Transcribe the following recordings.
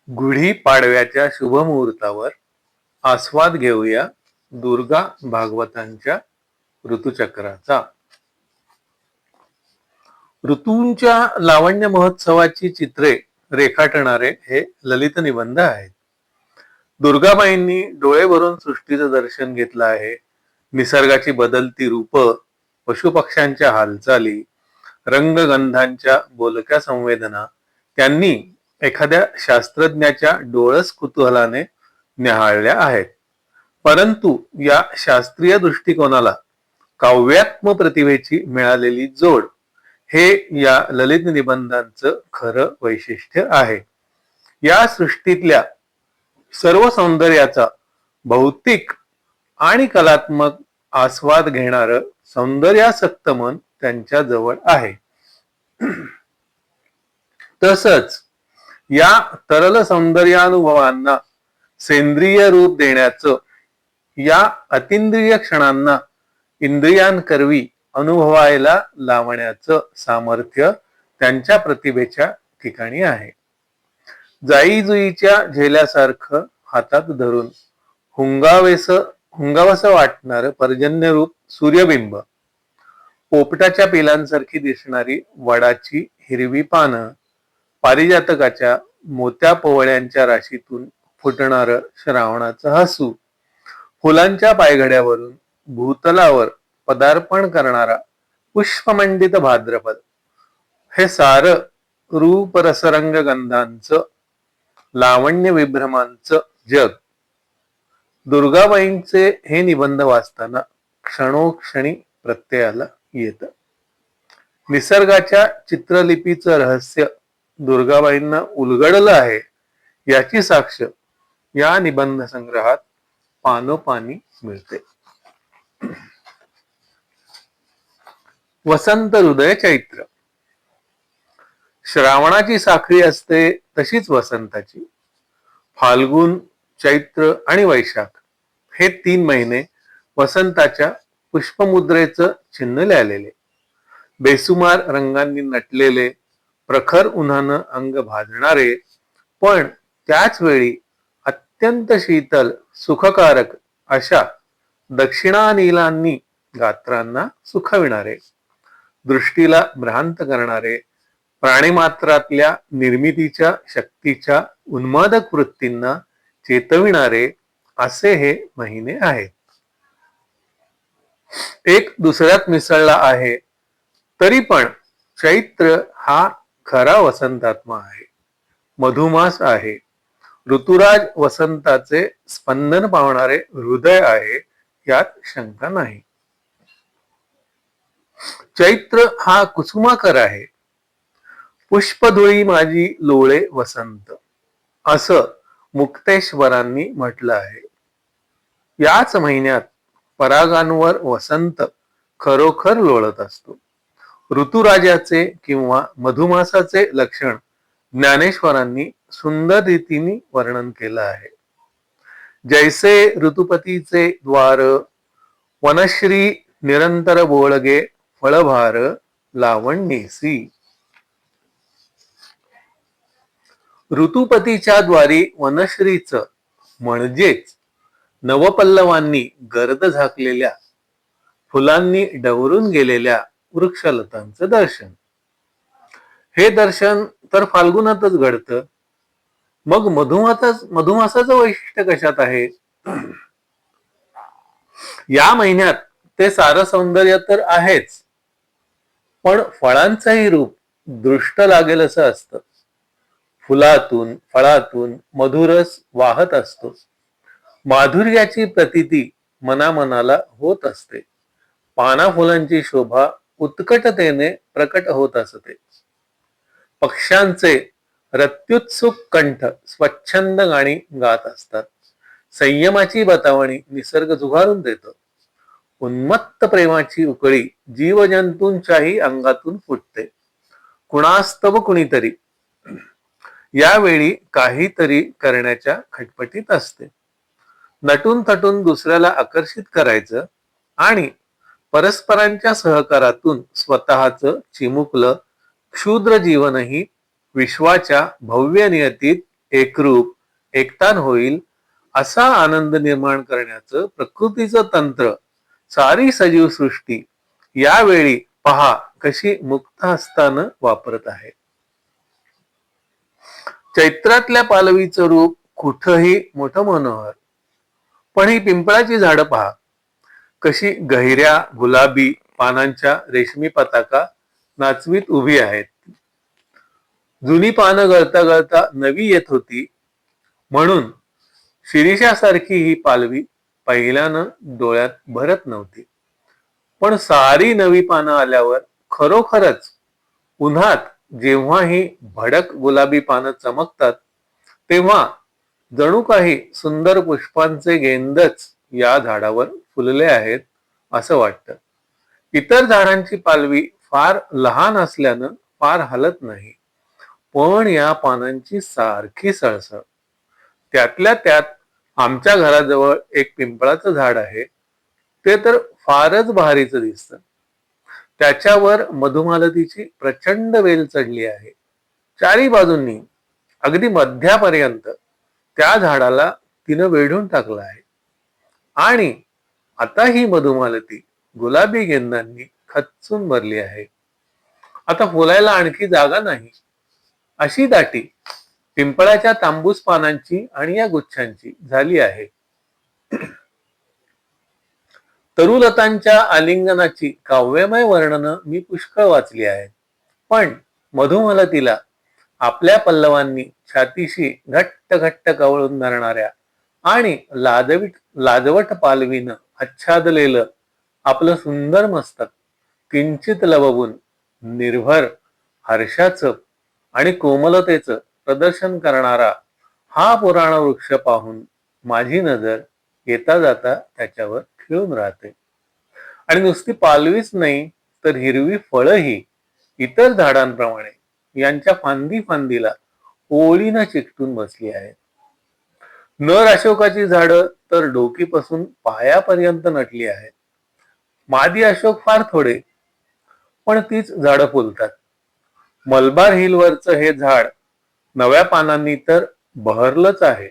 गुढी पाडव्याच्या शुभमुहूर्तावर आस्वाद घेऊया दुर्गा भागवतांच्या ऋतुचक्राचा. ऋतूंच्या लावण्य महोत्सवाची चित्रे रेखाटणारे हे ललित निबंध आहेत. दुर्गाबाईंनी डोळे भरून सृष्टीचं दर्शन घेतलं आहे. निसर्गाची बदलती रूप, पशुपक्ष्यांच्या हालचाली, रंगगंधांच्या बोलक्या संवेदना त्यांनी एखाद्या शास्त्रज्ञाच्या डोळस कुतूहलाने न्याहाळल्या आहेत. परंतु या शास्त्रीय दृष्टिकोनाला काव्यात्म प्रतिभेची मिळालेली जोड हे या ललित निबंधांचं खरं वैशिष्ट्य आहे. या सृष्टीतल्या सर्व सौंदर्याचा भौतिक आणि कलात्मक आस्वाद घेणारं सौंदर्यासक्त मन त्यांच्या जवळ आहे. तसंच या तरल सौंदर्यानुभवांना सेंद्रिय रूप देण्याचं, या अतिंद्रिय क्षणांना इंद्रियांकरवी अनुभवायला लावण्याचं सामर्थ्य त्यांच्या प्रतिभेच्या ठिकाणी आहे. जाईजुईच्या झेल्यासारखं हातात धरून हुंगावसं वाटणारं पर्जन्यरूप सूर्यबिंब, पोपटाच्या पिलांसारखी दिसणारी वडाची हिरवी पानं, पारिजातकाच्या मोत्या पोवळ्यांच्या राशीतून फुटणारं श्रावणाचं हसू, फुलांच्या पायघड्यावरून भूतलावर पदार्पण करणारा पुष्पमंडित भाद्रपद, हे सारं रूप रसरंग गंधांचं, लावण्य विभ्रमांचं जग. दुर्गाबाईंचे हे निबंध वाचताना क्षणोक्षणी प्रत्ययाला येतं. निसर्गाच्या चित्रलिपीचं रहस्य दुर्गाबाईंना उलगडलं आहे याची साक्ष या निबंध संग्रहात पानोपानी मिळते. वसंत हृदय चैत्र. श्रावणाची साखळी असते तशीच वसंताची. फाल्गुन, चैत्र आणि वैशाख हे 3 महिने वसंताच्या पुष्पमुद्रेचं चिन्ह लिहिलेले, बेसुमार रंगांनी नटलेले, प्रखर उन्हानं अंग भाजणारे, पण त्याच वेळी अत्यंत शीतल सुखकारक अशा दक्षिणानीलांनी गात्रांना सुखविणारे, दृष्टीला भ्रांत करणारे, प्राणिमात्रातल्या निर्मितीच्या शक्तीच्या उन्मादक वृत्तींना चेतविणारे असे हे महिने आहेत. एक दुसऱ्यात मिसळला आहे तरी पण चैत्र हा खरा वसंतात्मा आहे, मधुमास आहे, ऋतुराज वसंताचे स्पंदन पावणारे हृदय आहे, यात शंका नाही. चैत्र हा कुसुमाकर आहे. पुष्पधुळी माझी लोळे वसंत, असं मुक्तेश्वरांनी म्हटलं आहे. याच महिन्यात परागांवर वसंत खरोखर लोळत असतो. ऋतुराजाचे किंवा मधुमासाचे लक्षण ज्ञानेश्वरांनी सुंदर रीतीने वर्णन केलं आहे. जैसे ऋतुपतीचे द्वार, वनश्री निरंतर बोळगे फळभार लावण्येसी. ऋतुपतीच्या द्वारी वनश्रीचं म्हणजेच नवपल्लवांनी गर्द झाकलेल्या, फुलांनी डवरून गेलेल्या वृक्षलतांचं दर्शन. हे दर्शन तर फाल्गुनातच घडतं. मग मधुमासाचं वैशिष्ट्य कशात आहे? या महिन्यात ते सारं सौंदर्य तर आहेच, पण फळांचंही रूप दृष्ट लागेल असं असतं. फुलातून फळातून मधुरस वाहत असतो. माधुर्याची प्रतीती मनामनाला होत असते. पाना फुलांची शोभा उत्कटतेने प्रकट होत असते. पक्ष्यांचे रत्युत्सुक कंठ स्वच्छंद गाणी गात असतात. संयमाची बतावणी निसर्ग झुगारून देतो. उन्मत्त प्रेमाची उकळी जीवजंतूंच्याही अंगातून फुटते. कुणास्तव कुणीतरी यावेळी काहीतरी करण्याच्या खटपटीत असते. नटून थटून दुसऱ्याला आकर्षित करायचं आणि परस्परांच्या सहकारातून स्वतःचं चिमुकलं क्षुद्र जीवनही विश्वाच्या भव्य नियतीत एकरूप एकतान होईल असा आनंद निर्माण करण्याचं प्रकृतीचं तंत्र सारी सजीव सृष्टी यावेळी पहा कशी मुक्त हस्तानं वापरत आहे. चैत्रातल्या पालवीचं रूप कुठंही मोठं मनोहर, पण ही पिंपळाची झाडं पहा कशी गहिऱ्या गुलाबी पानांच्या रेशमी पताका नाचवीत उभी आहेत. जुनी पानं गळता गळता नवी येत होती म्हणून शिरीषासारखी ही पालवी पहिल्यानं डोळ्यात भरत नव्हती, पण सारी नवी पानं आल्यावर खरोखरच उन्हात जेव्हा ही भडक गुलाबी पानं चमकतात तेव्हा जणू काही सुंदर पुष्पांचे गेंदच या झाडावर फुलले आहेत असं वाटतं. इतर झाडांची पालवी फार लहान असल्यानं फार हलत नाही, पण या पानांची सारखी सळसळ. त्यातल्या त्यात आमच्या घराजवळ एक पिंपळाचं झाड आहे, ते तर फारच भारीचं दिसतं. त्याच्यावर मधुमालतीची प्रचंड वेल चढली आहे. चारी बाजूंनी अगदी मध्यापर्यंत त्या झाडाला तिनं वेढून टाकलं आहे आणि आता ही मधुमालती गुलाबी गेंदांनी खच्चून भरली आहे. आता फुलायला आणखी जागा नाही अशी दाटी पिंपळाच्या तांबूस पानांची आणि या गुच्छांची झाली आहे. तरुलतांच्या आलिंगनाची काव्यमय वर्णनं मी पुष्कळ वाचली आहेत, पण मधुमालतीला आपल्या पल्लवांनी छातीशी घट्ट घट्ट कवळून धरणाऱ्या आणि लाजवट पालवीनं आच्छादलेलं आपलं सुंदर मस्तक किंचित लवबून निर्भर हर्षाचं आणि कोमलतेचं प्रदर्शन करणारा हा पुराण वृक्ष पाहून माझी नजर येता जाता त्याच्यावर खिळून राहते. आणि नुसती पालवीच नाही तर हिरवी फळंही इतर झाडांप्रमाणे यांच्या फांदी फांदीला ओळीनं चिकटून बसली आहेत. नर अशोकाची झाडं तर डोकीपासून पायापर्यंत नटली आहेत. मादी अशोक फार थोडे, पण तीच झाडं फुलतात. मलबार हिलवरचं हे झाड नव्या पानांनी तर बहरलंच आहे.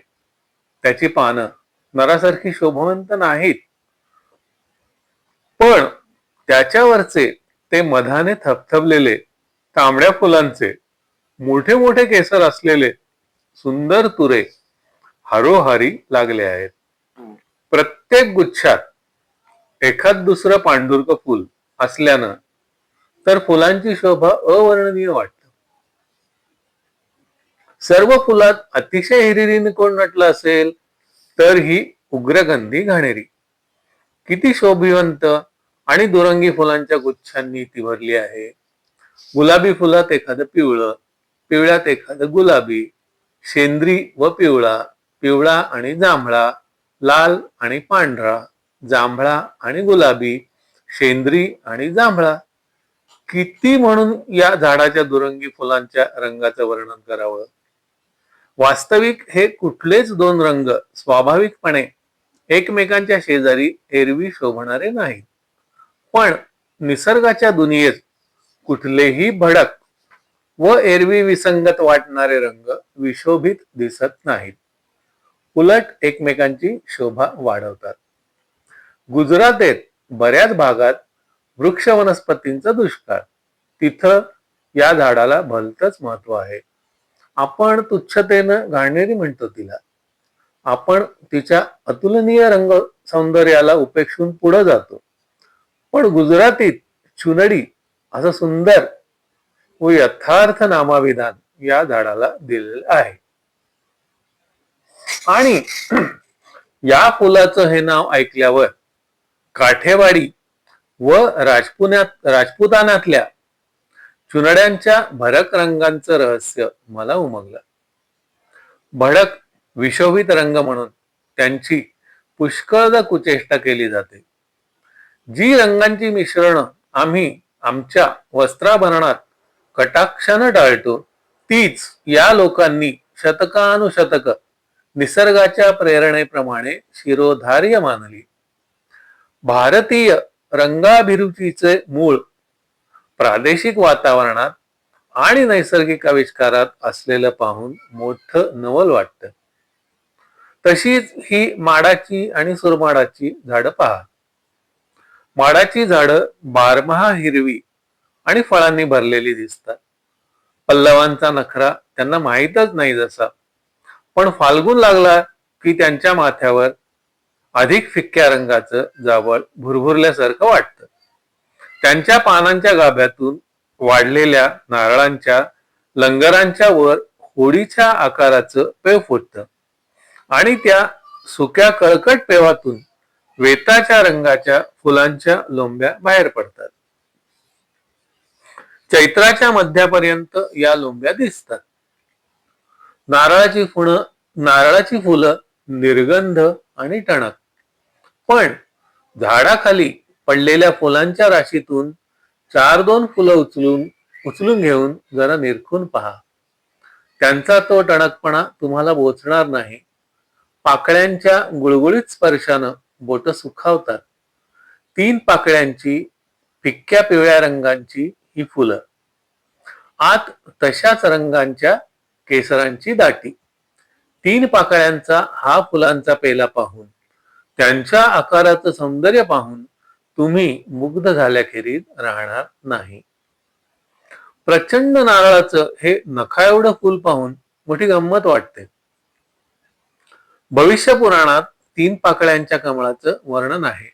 त्याची पानं नरासारखी शोभवंत नाहीत, पण त्याच्यावरचे ते मधाने थपथपलेले तांबड्या फुलांचे मोठे मोठे केसर असलेले सुंदर तुरे हरोहरी लागले आहेत. प्रत्येक गुच्छात एखाद दुसरं पांडुरक फुल असल्यानं तर फुलांची शोभा अवर्णनीय वाटते. सर्व फुलात अतिशय हिरिरीने कोण नटलं असेल तर ही उग्रगंधी घाणेरी. किती शोभिवंत आणि दुरंगी फुलांच्या गुच्छांनी ती भरली आहे. गुलाबी फुलात एखादं पिवळं, पिवळ्यात एखादं गुलाबी, शेंद्री व पिवळा, पिवळा आणि जांभळा, लाल आणि पांढरा, जांभळा आणि गुलाबी, शेंद्री आणि जांभळा. किती म्हणून या झाडाच्या दुरंगी फुलांच्या रंगाचं वर्णन करावं. वास्तविक हे कुठलेच दोन रंग स्वाभाविकपणे एकमेकांच्या शेजारी एरवी शोभणारे नाहीत, पण निसर्गाच्या दुनियेत कुठलेही भडक व एरवी विसंगत वाटणारे रंग विशोभित दिसत नाहीत, उलट एकमेकांची शोभा वाढवतात. गुजरातेत बऱ्याच भागात वृक्ष वनस्पतींचा दुष्काळ. तिथं या झाडाला भलतंच महत्व आहे. आपण तुच्छतेनं घाणेरी म्हणतो तिला. आपण तिच्या अतुलनीय रंग सौंदर्याला उपेक्षून पुढे जातो, पण गुजरातीत चुनडी असं सुंदर व यथार्थ नामाविधान या झाडाला दिलेलं आहे. आणि या फुलाचं हे नाव ऐकल्यावर काठेवाडी व राजपुतानातल्या चुनड्यांच्या भडक रंगांचं रहस्य मला उमगलं. भडक विशोभित रंग म्हणून त्यांची पुष्कळदा कुचेष्टा केली जाते. जी रंगांची मिश्रण आम्ही आमच्या वस्त्राभरणात कटाक्षानं टाळतो, तीच या लोकांनी शतकानुशतक निसर्गाच्या प्रेरणेप्रमाणे शिरोधार्य मानली. भारतीय रंगाभिरुचीचे मूळ प्रादेशिक वातावरणात आणि नैसर्गिक आविष्कारात असलेलं पाहून मोठं नवल वाटतं. तशीच ही माडाची आणि सुरमाडाची झाडं पहा. माडाची झाडं बारमाहा हिरवी आणि फळांनी भरलेली दिसतात. पल्लवांचा नखरा त्यांना माहीतच नाही जसा. पण फाल्गुन लागला की त्यांच्या माथ्यावर अधिक फिक्क्या रंगाचं जावळ भुरभुरल्यासारखं वाटतं. त्यांच्या पानांच्या गाभ्यातून वाढलेल्या नारळांच्या लंगरांच्या वर होडीच्या आकाराचं पेव फुटतं आणि त्या सुक्या कळकट पेवातून वेताच्या रंगाच्या फुलांच्या लोंब्या बाहेर पडतात. चैत्राच्या मध्यापर्यंत या लोंब्या दिसतात. नारळाची फुलं निर्गंध आणि टणक. पण झाडाखाली पडलेल्या फुलांच्या राशीतून 4-2 फुलं उचलून घेऊन जरा निरखून पहा. त्यांचा तो टणकपणा तुम्हाला बोचणार नाही. पाकळ्यांच्या गुळगुळीत स्पर्शानं बोट सुखावतात. 3 पाकळ्यांची फिक्क्या पिवळ्या रंगांची ही फुलं. आत तशाच रंगांच्या केसरांची दाटी. 3 पाकळ्यांचा हा फुलांचा पेला पाहून, त्यांच्या आकाराचं सौंदर्य पाहून तुम्ही मुग्ध झाल्याखेरीज राहणार नाही. प्रचंड नारळाचं हे नखा एवढं फुल पाहून मोठी गंमत वाटते. भविष्य पुराणात 3 पाकळ्यांच्या कमळाचं वर्णन आहे.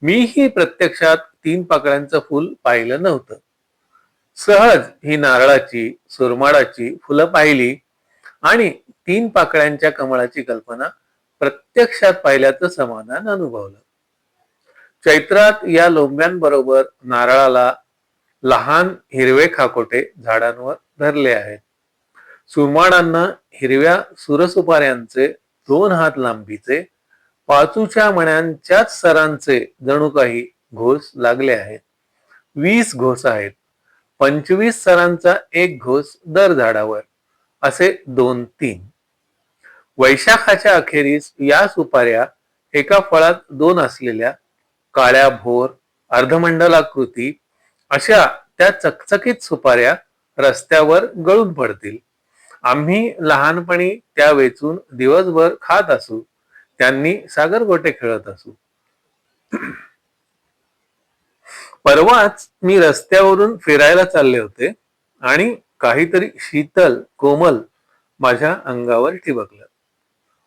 मीही प्रत्यक्षात 3 पाकळ्यांचं फुल पाहिलं नव्हतं. सहज ही नारळाची सुरमाडाची फुलं पाहिली आणि 3 पाकळ्यांच्या कमळाची कल्पना प्रत्यक्षात पाहिल्याचं समाधान अनुभवलं. चैत्रात या लोंब्यांबरोबर नारळाला लहान हिरवे खाकोटे झाडांवर धरले आहेत. सुरमाडांना हिरव्या सुरसुपाऱ्यांचे 2 हात लांबीचे पाचूच्या मण्यांच्याच सरांचे जणू काही घोस लागले आहेत. 20 घोस आहेत. 25 सरांचा एक घोस दर झाडावर, असे 2-3. वैशाखाच्या अखेरीस या सुपाऱ्या एका फळात 2 असलेल्या काळ्या भोर अर्धमंडलाकृती अशा त्या चकचकीत सुपाऱ्या रस्त्यावर गळून पडतील. आम्ही लहानपणी त्या वेचून दिवसभर खात असू. त्यांनी सागरगोटे खेळत असू. परवाच मी रस्त्यावरून फिरायला चालले होते आणि काहीतरी शीतल कोमल माझ्या अंगावर ठिबकलं.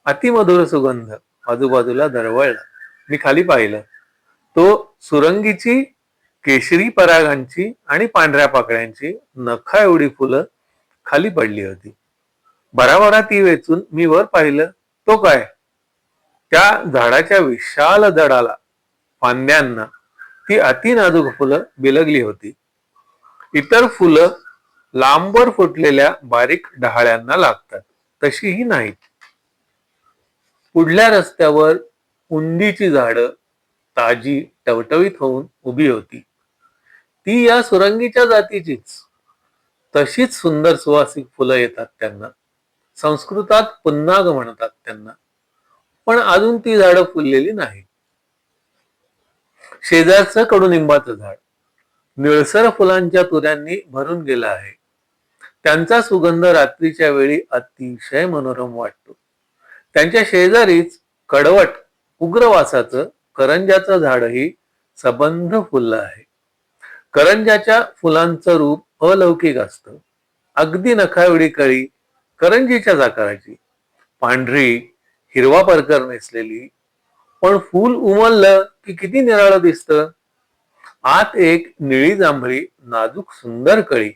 अतिमधुर सुगंध आजूबाजूला दरवळला. मी खाली पाहिलं. तो सुरंगीची, केशरी परागांची आणि पांढऱ्या पाकळ्यांची नखा एवढी फुलं खाली पडली होती. भराभरा ती वेचून मी वर पाहिलं. तो काय, त्या झाडाच्या विशाल जडाला, फांद्यांना ती अति नाजूक फुलं बिलगली होती. इतर फुलं लांबवर फुटलेल्या बारीक डहाळ्यांना लागतात, तशीही नाहीत. पुढल्या रस्त्यावर उंदीची झाडं ताजी टवटवीत होऊन उभी होती. ती या सुरंगीच्या जातीचीच. तशीच सुंदर सुवासिक फुलं येतात त्यांना. संस्कृतात पुन्नाग म्हणतात त्यांना. पण अजून ती झाडं फुललेली नाहीत. शेजारचं कडुनिंबाचं झाड निळसर फुलांच्या तुऱ्यांनी भरून गेलं आहे. त्यांचा सुगंध रात्रीच्या वेळी अतिशय मनोरम वाटतो. त्यांच्या शेजारीच कडवट उग्रवासाचं करंजाचं झाडही सबंध फुललं आहे. करंजाच्या फुलांचं रूप अलौकिक असतं. अगदी नखाएवढी कळी, करंजीच्याच आकाराची, पांढरी, हिरवा परकर नेसलेली. पण फूल उमललं की किती निराळं दिसतं. आत एक निळी जांभळी नाजूक सुंदर कळी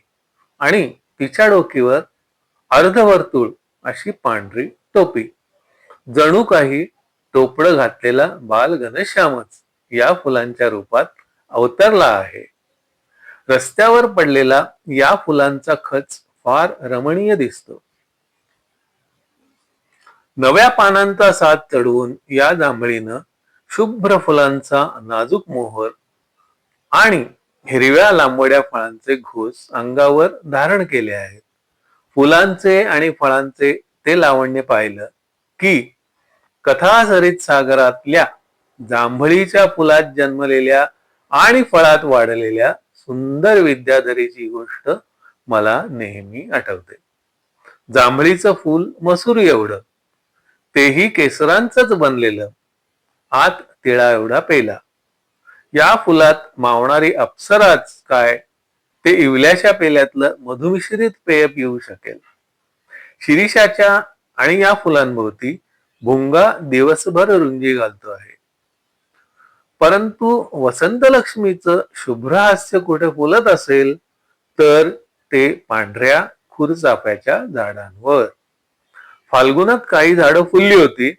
आणि तिच्या डोकीवर अर्धवर्तुळ अशी पांढरी टोपी. जणू काही टोपडं घातलेला बाल घनश्यामच या फुलांच्या रूपात अवतरला आहे. रस्त्यावर पडलेला या फुलांचा खच फार रमणीय दिसतो. नव्या पानांचा साथ चढवून या जांभळीनं शुभ्र फुलांचा नाजूक मोहर आणि हिरव्या लांबड्या फळांचे घोस अंगावर धारण केले आहेत. फुलांचे आणि फळांचे ते लावण्य पाहिलं की कथासरित सागरातल्या जांभळीच्या फुलात जन्मलेल्या आणि फळात वाढलेल्या सुंदर विद्याधरीची गोष्ट मला नेहमी आठवते. जांभळीचं फूल मसूर एवढं, तेही केसरांचंच बनलेलं, आत तिळा एवढा पेला. या फुलात मावणारी अप्सराच काय ते इवल्याशा पेल्यातलं मधुमिश्रित पेय पिऊ शकेल. शिरीषाच्या आणि या फुलांभोवती भुंगा दिवसभर रुंजी घालतो आहे. परंतु वसंत लक्ष्मीचं शुभ्र हास्य कुठे फुलत असेल तर ते पांढऱ्या खुरचाफ्याच्या झाडांवर. फाल्गुनात काही झाडं फुलली होती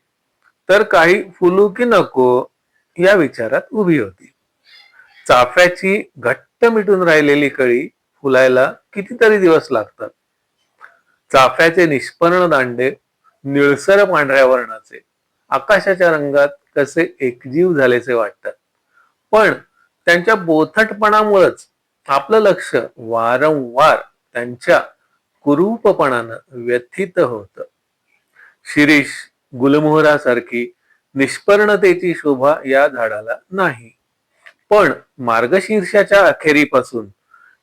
तर काही फुलू की नको या विचारात उभी होती. चाफ्याची घट्ट मिटून राहिलेली कळी फुलायला कितीतरी दिवस लागतात. चाफ्याचे निष्पर्ण दांडे निळसर पांढऱ्या वर्णाचे, आकाशाच्या रंगात कसे एकजीव झालेचे वाटतात. पण त्यांच्या बोथटपणामुळेच आपलं लक्ष वारंवार त्यांच्या कुरूपपणानं व्यथित होतं. शिरीष गुलमोहरासारखी निष्पर्णतेची शोभा या झाडाला नाही. पण मार्गशीर्षाच्या अखेरीपासून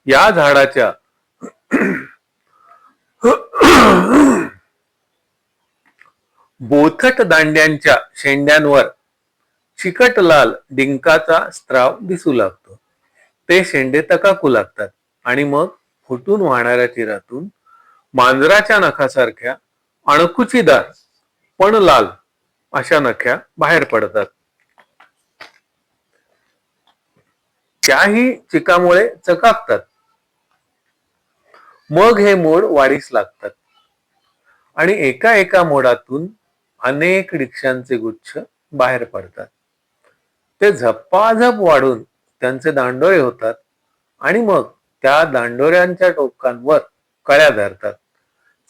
या झाडाच्या बोथट दांड्यांच्या शेंड्यांवर चिकट लाल डिंकाचा स्त्राव दिसू लागतो. ते शेंडे तकाकू लागतात आणि मग फुटून वाहणाऱ्या तीरातून मांजराच्या नखासारख्या अणकुचीदार पण लाल अशा नख्या बाहेर पडतात. त्याही चिकामुळे चकाकतात. मग हे मोड वाढीस लागतात आणि एका एका मोडातून अनेक डिक्षांचे गुच्छ बाहेर पडतात. ते झपाझप वाढून त्यांचे दांडोळे होतात आणि मग त्या दांडोऱ्यांच्या टोकांवर कळ्या धरतात.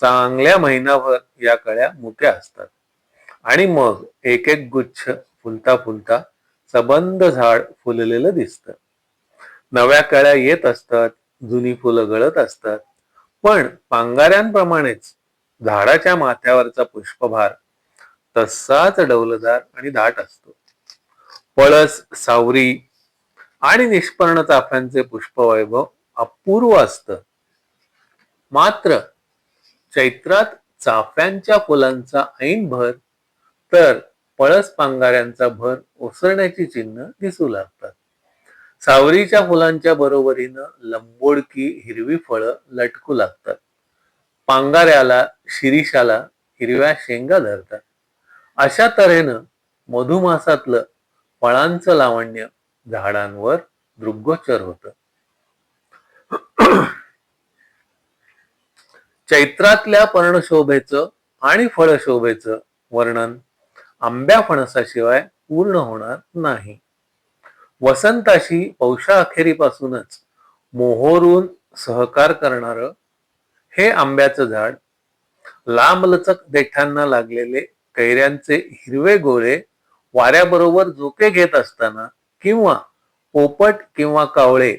चांगल्या महिनाभर या कळ्या मुक्या असतात आणि मग एक एक गुच्छ फुलता फुलता सबंध झाड फुललेलं दिसतं. नव्या कळ्या येत असतात, जुनी फुलं गळत असतात, पण पांगाऱ्यांप्रमाणेच झाडाच्या माथ्यावरचा पुष्पभार तसाच डौलदार आणि दाट असतो. पळस, सावरी आणि निष्पर्ण चाफ्यांचे पुष्पवैभव अपूर्व असतं. मात्र चैत्रात चाफ्यांच्या फुलांचा ऐन भर तर पळस पांगाऱ्यांचा भर ओसरण्याची चिन्ह दिसू लागतात. सावरीच्या फुलांच्या बरोबरीनं लंबोडकी हिरवी फळं लटकू लागतात. पांगाऱ्याला, शिरीषाला हिरव्या शेंगा धरतात. अशा तऱ्हेनं मधुमासातलं फळांचं लावण्य झाडांवर दृग्गोचर होतं. चैत्रातल्या पर्णशोभेचं आणि फळशोभेचं वर्णन आंब्या फणसाशिवाय पूर्ण होणार नाही. वसंताशी पौषा अखेरीपासूनच मोहोरून सहकार करणारं हे आंब्याचं झाड लांबलचक देठांना लागलेले कैऱ्यांचे हिरवे गोळे वाऱ्याबरोबर झोके घेत असताना किंवा पोपट किंवा कावळे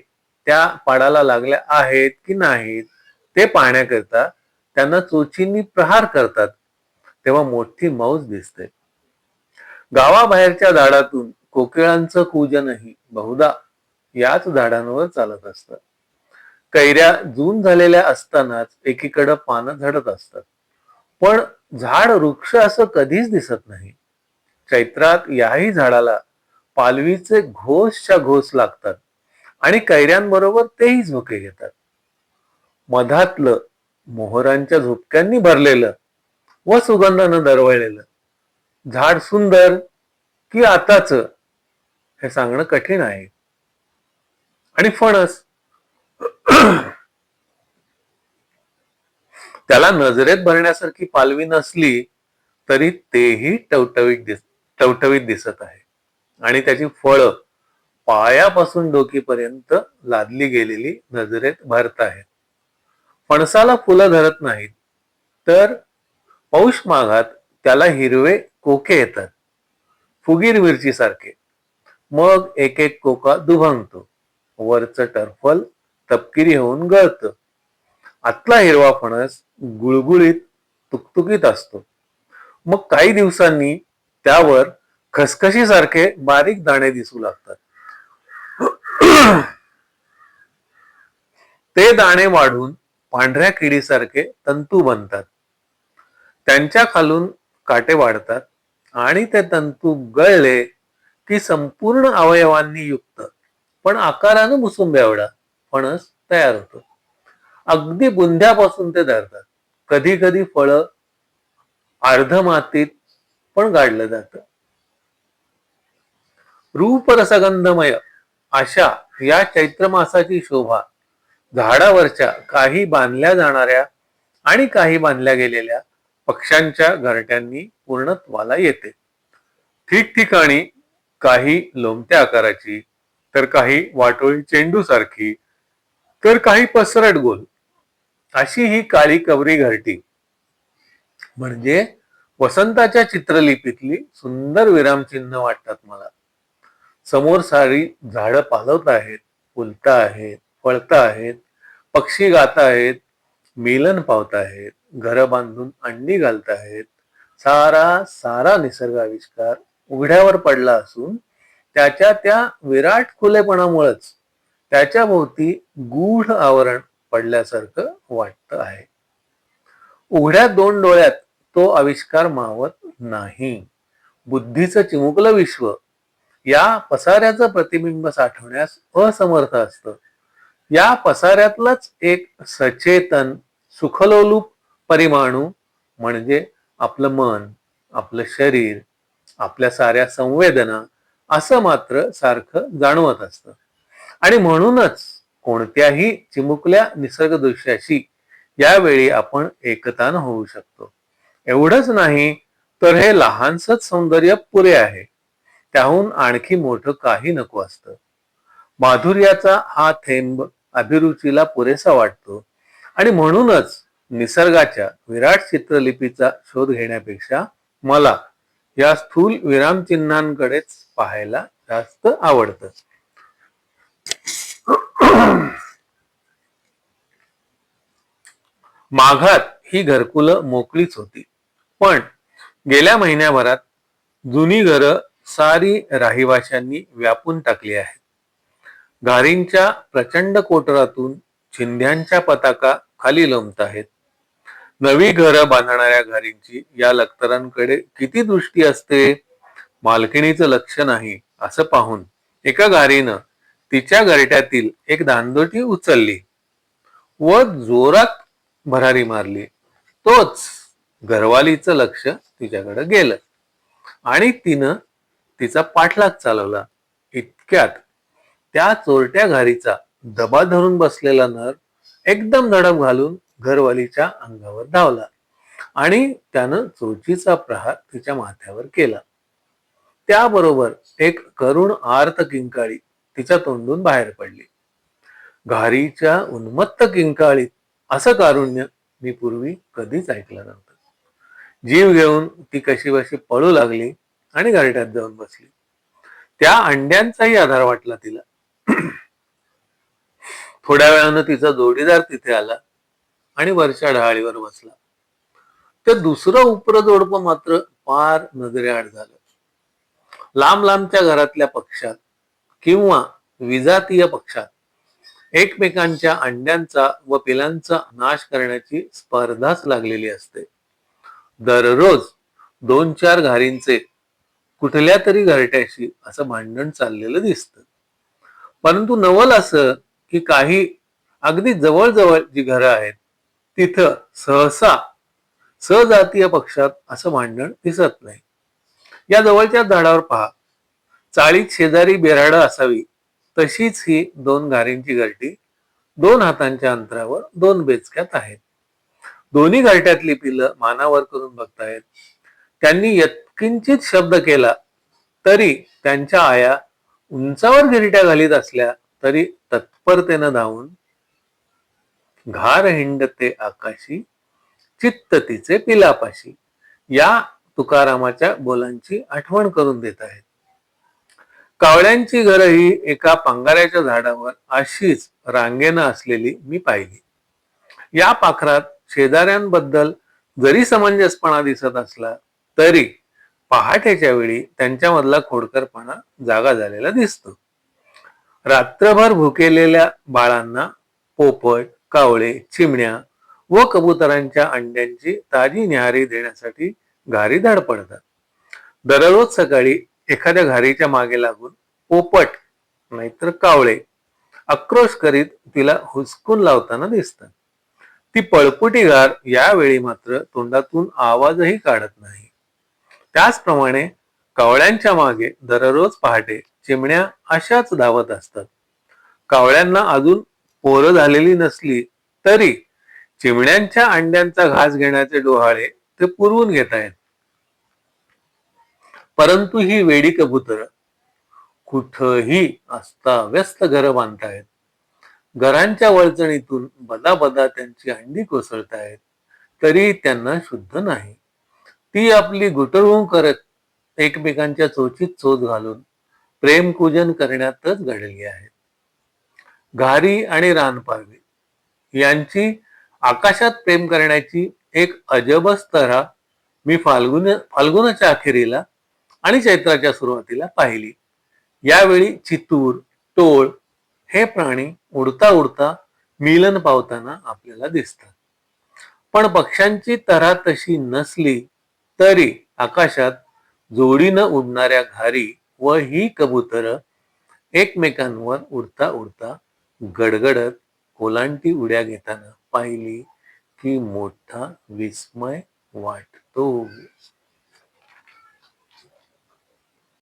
त्या पाडाला लागल्या आहेत की नाहीत ते पाहण्याकरता त्यांना चोचींनी प्रहार करतात तेव्हा मोठी मौज दिसते. गावाबाहेरच्या झाडातून कोकिळांचं कूजनही बहुधा याच झाडांवर चालत असतं. कैऱ्या जून झालेल्या असतानाच एकीकडं पानं झडत असतात, पण झाड वृक्ष असं कधीच दिसत नाही. चैत्रात याही झाडाला पालवीचे घोसच्या घोस लागतात आणि कैऱ्यांबरोबर तेही झोके घेतात. मधातलं मोहरांच्या झोपक्यांनी भरलेलं व सुगंधानं दरवळलेलं झाड सुंदर की आताच हे सांगणं कठीण आहे. आणि फणस त्याला नजरेत भरण्यासारखी पालवी नसली तरी तेही टवटवीत दिसत आहे आणि त्याची फळं पायापासून डोकीपर्यंत लादली गेलेली नजरेत भरत आहेत. फणसाला फुलं धरत नाहीत तर पौष माघात त्याला हिरवे कोके येतात, फुगीर मिरची सारखे. मग एक एक कोका दुभंगतो, वरचं टरफल तपकिरी होऊन गळतं. आतला हिरवा फणस गुळगुळीत तुकतुकीत असतो. मग काही दिवसांनी त्यावर खसखशी सारखे बारीक दाणे दिसू लागतात. ते दाणे वाढून पांढऱ्या किडीसारखे तंतू बनतात. त्यांच्या खालून काटे वाढतात आणि ते तंतू गळले की संपूर्ण अवयवांनी युक्त पण आकारानं मुसुंब एवढा फणस तयार होतो. अगदी बुंध्यापासून ते धरतात. कधी कधी फळं अर्ध मातीत पण गाडलं जातं. रूपरसगंधमय अशा या चैत्र मासाची शोभा झाडावरच्या काही बांधल्या जाणाऱ्या आणि काही बांधल्या गेलेल्या पक्ष्यांच्या घरट्यांनी पूर्णत्वाला येते. ठिकठिकाणी काही लोंबत्या आकाराची, तर काही वाटोळी चेंडू सारखी, तर काही पसरट गोल अशी ही काळी कवरी घरटी म्हणजे वसंताच्या चित्रलिपीतली सुंदर विरामचिन्ह वाटतात मला. समोर सारी झाडं पालवत आहेत, फुलत आहेत, फळत आहेत, पक्षी गात आहेत, मिलन पावत आहेत, घर बांधून अंडी घालत आहेत. सारा सारा निसर्ग आविष्कार उघड्यावर पडला असून त्याच्या त्या विराट खुलेपणामुळेच त्याच्या भोवती गूढ आवरण पडल्यासारखं वाटत आहे. उघड्या दोन डोळ्यात तो आविष्कार मावत नाही. बुद्धीचं चिमुकलं विश्व या पसाऱ्याचं प्रतिबिंब साठवण्यास असमर्थ असतं. या पसाऱ्यातलंच एक सचेतन सुखलोलूप परिमाणू म्हणजे आपलं मन, आपलं शरीर, आपल्या साऱ्या संवेदना असं मात्र सारखं जाणवत असतं. आणि म्हणूनच कोणत्याही चिमुकल्या निसर्ग दृश्याशी यावेळी आपण एकतान होऊ शकतो. एवढंच नाही तर हे लहानसच सौंदर्य पुरे आहे. त्याहून आणखी मोठं काही नको असतं. माधुर्याचा हा थेंब अभिरुचीला पुरेसा वाटतो आणि म्हणूनच निसर्गाच्या विराट चित्रलिपीचा शोध घेण्यापेक्षा मला या स्थूल विरामचिन्हांकडेच पाहायला जास्त आवडतं. माघात ही घरकुलं मोकळीच होती, पण गेल्या महिन्याभरात जुनी घरं सारी राहिवाशांनी व्यापून टाकली आहेत. घारींच्या प्रचंड कोटरातून चिंध्यांच्या पताका खाली लोंबत आहेत. नवी घरं बांधणाऱ्या घारींची या लक्तरांकडे किती दृष्टी असते. मालकिणीचं लक्ष नाही असं पाहून एका घारीनं तिच्या घरट्यातील एक दांडोटी उचलली व जोरात भरारी मारली. तोच घरवालीचं लक्ष तिच्याकडे गेलं आणि तिनं तिचा पाठलाग चालवला. इतक्यात त्या चोरट्या घारीचा दबा धरून बसलेला नर एकदम धडक घालून घरवालीच्या अंगावर धावला आणि त्यानं चोचीचा प्रहार तिच्या माथ्यावर केला. त्याबरोबर एक करुण आर्त किंकाळी तिच्या तोंडून बाहेर पडली. घारीच्या उन्मत्त किंकाळीत असं कारुण्य मी पूर्वी कधीच ऐकलं नव्हतं. जीव घेऊन ती कशीबशी पळू लागली आणि घरट्यात जाऊन बसली. त्या अंड्यांचाही आधार वाटला तिला. थोड्या वेळानं तिचा जोडीदार तिथे आला आणि वरच्या ढाळीवर बसला. ते दुसरं उपरं जोडपं मात्र फार नजरेआड झालं. लांब लांबच्या घरातल्या पक्षात किंवा विजातीय पक्षात एकमेकांच्या अंड्यांचा व पिलांचा नाश करण्याची स्पर्धाच लागलेली असते. दररोज 2-4 घारींचे कुठल्या तरी घरट्याशी असं भांडण चाललेलं दिसतं. परंतु नवल असं की काही अगदी जवळजवळ जी घरं आहेत तिथं सहसा सजातीय पक्षात असं भांडण दिसत नाही. या जवळच्या झाडावर पहा, चाळीत शेजारी बेराडं असावी तशीच ही 2 घारींची घरटी 2 हातांच्या अंतरावर 2 बेचक्यात आहेत. दोन्ही घरट्यातली पिलं मानावर करून बघतायत. त्यांनी यत्किंचित शब्द केला तरी त्यांच्या आया उंचावर गिरट्या घालीत असल्या तरी तत्परतेनं धावून घार हिंडते आकाशी चित्त तिचे पिलापाशी या तुकारामाच्या बोलांची आठवण करून देत आहेत. कावळ्यांची घरं ही एका पांगाऱ्याच्या झाडावर अशीच रांगेनं असलेली मी पाहिली. या पाखरात शेजाऱ्यांबद्दल जरी समंजसपणा दिसत असला तरी पहाटेच्या वेळी त्यांच्यामधला खोडकरपणा जागा झालेला दिसतो. रात्रभर भुकेलेल्या बाळांना पोपट, कावळे, चिमण्या व कबुतरांच्या अंड्यांची ताजी न्याहारी देण्यासाठी घारी धडपडतात. दररोज सकाळी एखाद्या घारीच्या मागे लागून पोपट नाहीतर कावळे आक्रोश करीत तिला हुसकून लावताना दिसतात. ती पळपुटी घार यावेळी मात्र तोंडातून आवाजही काढत नाही. त्याचप्रमाणे कावळ्यांच्या मागे दररोज पहाटे चिमण्या अशाच धावत असतात. कावळ्यांना अजून पोरं झालेली नसली तरी चिमण्यांच्या अंड्यांचा घास घेण्याचे डोहाळे ते पुरवून घेत आहेत. परंतु ही वेडी कबूतर कुठही अस्ताव्यस्त घरं बांधतायत. घरांच्या वळचणीतून बदाबदा त्यांची अंडी कोसळतायत, तरी त्यांना शुद्ध नाही. ती आपली गुटळून करत एकमेकांच्या चोचीत चोच घालून प्रेमपूजन करण्यातच घडली आहेत. घारी आणि रानपारवी यांची आकाशात प्रेम करण्याची एक अजबच तऱ्हा मी फाल्गुनाच्या अखेरीला आणि चैत्राच्या सुरुवातीला पाहिली. यावेळी चितूर, टोळ हे प्राणी उडता उडता मिलन पावताना आपल्याला दिसतात. पण पक्ष्यांची तऱ्हा तशी नसली तरी आकाशात जोडीनं उडणाऱ्या घारी व ही कबूतर एकमेकांवर उडता उडता गडगडत ओलांटी उड्या घेताना पाहिली की मोठा विस्मय वाटतो.